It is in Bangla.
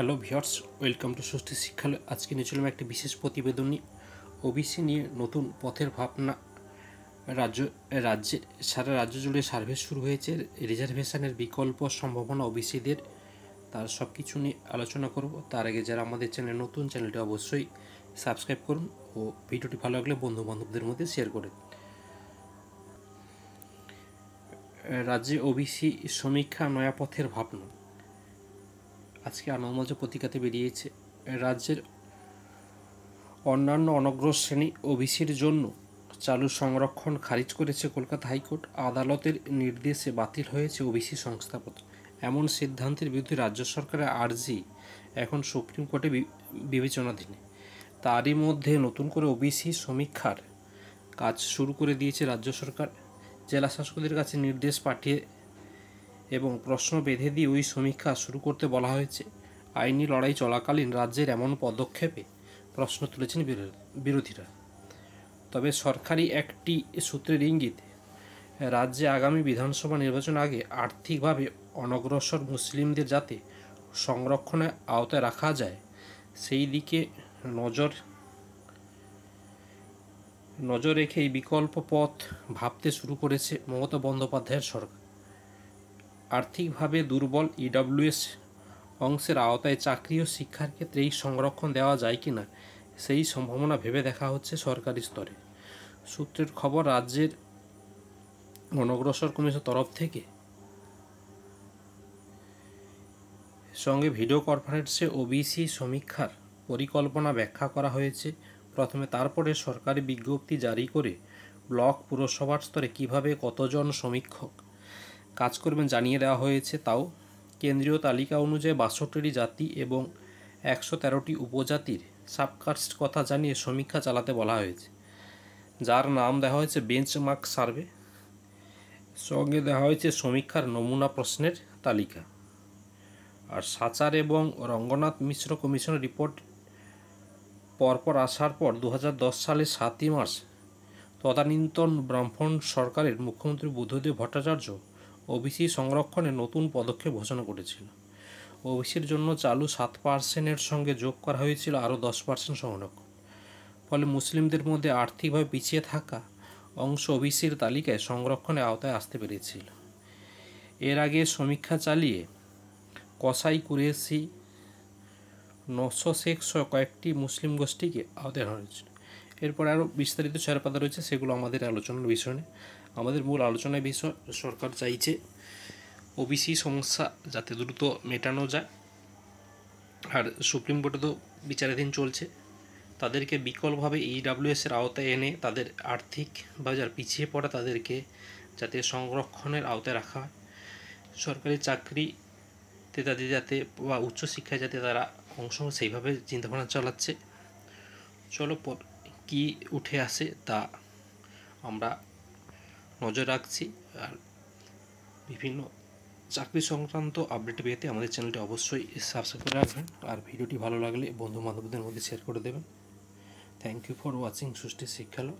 হ্যালো ভিউয়ার্স, ওয়েলকাম টু সুষ্ঠু শিক্ষালয়। আজকে নিয়ে চললাম একটি বিশেষ প্রতিবেদন নিয়ে। ওবিসি নিয়ে নতুন পথের ভাবনা। রাজ্যে সারা রাজ্য জুড়ে সার্ভে শুরু হয়েছে। রিজার্ভেশনের বিকল্প সম্ভাবনা ওবিসিদের, তার সব কিছু নিয়ে আলোচনা করব। তার আগে যারা আমাদের চ্যানেল নতুন, চ্যানেলটি অবশ্যই সাবস্ক্রাইব করুন ও ভিডিওটি ভালো লাগলে বন্ধু বান্ধবদের মধ্যে শেয়ার করুন। রাজ্যে ওবিসি সমীক্ষা, নয়া পথের ভাবনা। আজকে আনন্দমঞ্চ পত্রিকাতে বেরিয়েছে। রাজ্যের অন্যান্য অনগ্রসর শ্রেণী ওবিসির জন্য চালু সংরক্ষণ খারিজ করেছে কলকাতা হাইকোর্ট। আদালতের নির্দেশে বাতিল হয়েছে ওবিসি সংস্থাপত্র। এমন সিদ্ধান্তের বিরুদ্ধে রাজ্য সরকারের আর্জি এখন সুপ্রিম কোর্টে বিবেচনাধীন। তারই মধ্যে নতুন করে ওবিসি সমীক্ষার কাজ শুরু করে দিয়েছে রাজ্য সরকার। জেলা শাসকদের কাছে নির্দেশ পাঠিয়ে এবং প্রশ্ন বেঁধে দিয়ে ওই সমীক্ষা শুরু করতে বলা হয়েছে। আইনি লড়াই চলাকালীন রাজ্যের এমন পদক্ষেপে প্রশ্ন তুলেছেন বিরোধীরা। তবে সরকারি একটি সূত্রের ইঙ্গিত, রাজ্যে আগামী বিধানসভা নির্বাচন আগে আর্থিকভাবে অনগ্রসর মুসলিমদের যাতে সংরক্ষণের আওতায় রাখা যায় সেই দিকে নজর রেখে এই বিকল্প পথ ভাবতে শুরু করেছে মমতা বন্দ্যোপাধ্যায়ের সরকার। আর্থিকভাবে দুর্বল ইডব্লিউএস অংশের আওতায় চাকরি ও শিক্ষার ক্ষেত্রে এই সংরক্ষণ দেওয়া যায় কিনা সেই সম্ভাবনা ভেবে দেখা হচ্ছে সরকারি স্তরে। সূত্রের খবর, রাজ্যের অনগ্রসর কমিশন তরফ থেকে সঙ্গে ভিডিও কনফারেন্সে ওবিসি সমীক্ষার পরিকল্পনা ব্যাখ্যা করা হয়েছে প্রথমে। তারপরে সরকারি বিজ্ঞপ্তি জারি করে ব্লক পুরসভার স্তরে কীভাবে কতজন সমীক্ষক কাজ করবেন জানিয়ে দেওয়া হয়েছে। তাও কেন্দ্রীয় তালিকা অনুযায়ী 62টি জাতি এবং 113টি উপজাতির সাবকাস্ট কথা জানিয়ে সমীক্ষা চালাতে বলা হয়েছে, যার নাম দেওয়া হয়েছে বেঞ্চমার্ক সার্ভে। সঙ্গে দেওয়া হয়েছে সমীক্ষার নমুনা প্রশ্নের তালিকা। আর সাচার এবং রঙ্গনাথ মিশ্র কমিশনের রিপোর্ট পরপর আসার পর 2010 সালের 7ই মার্চ তদানীন্তন ব্রাহ্মণ সরকারের মুখ্যমন্ত্রী বুদ্ধদেব ভট্টাচার্য ওবিসি সংরক্ষণে নতুন পদক্ষেপ ঘোষণা করেছিল। ওবিসির জন্য চালু 7% সঙ্গে যোগ করা হয়েছিল আরও 10% সংরক্ষণ। ফলে মুসলিমদের মধ্যে আর্থিকভাবে পিছিয়ে থাকা অংশ ওবিসির তালিকায় সংরক্ষণের আওতায় আসতে পেরেছিল। এর আগে সমীক্ষা চালিয়ে কসাই, কুরেশি, নশো শেখ সহ কয়েকটি মুসলিম গোষ্ঠীকে আওতায় আনা হয়েছিল। এরপর আরও বিস্তারিত ছাড়পাতা রয়েছে, সেগুলো আমাদের আলোচনার বিষয় নেই। আমাদের মূল আলোচনার বিষয়, সরকার চাইছে ওবিসি সমস্যা যাতে দ্রুত মেটানো যায়। আর সুপ্রিম কোর্টে তো বিচারাধীন চলছে, তাদেরকে বিকল্পভাবে ইডব্লিউএসের আওতায় এনে তাদের আর্থিক বা যারা পিছিয়ে পড়া তাদেরকে যাতে সংরক্ষণের আওতায় রাখা হয়। সরকারি চাকরিতে তাদের যাতে বা উচ্চশিক্ষায় যাতে তারা অংশ সেইভাবে চিন্তাভাবনা চালাচ্ছে। চলো কি উঠে আসে তা আমরা নজর রাখছি। আর বিভিন্ন চাকরি সংক্রান্ত আপডেট পেতে আমাদের চ্যানেলটি অবশ্যই সাবস্ক্রাইব করে রাখবেন। আর ভিডিওটি ভালো লাগলে বন্ধু বান্ধবদের মধ্যে শেয়ার করে দেবেন। থ্যাংক ইউ ফর ওয়াচিং সুষ্ঠু শিক্ষালয়।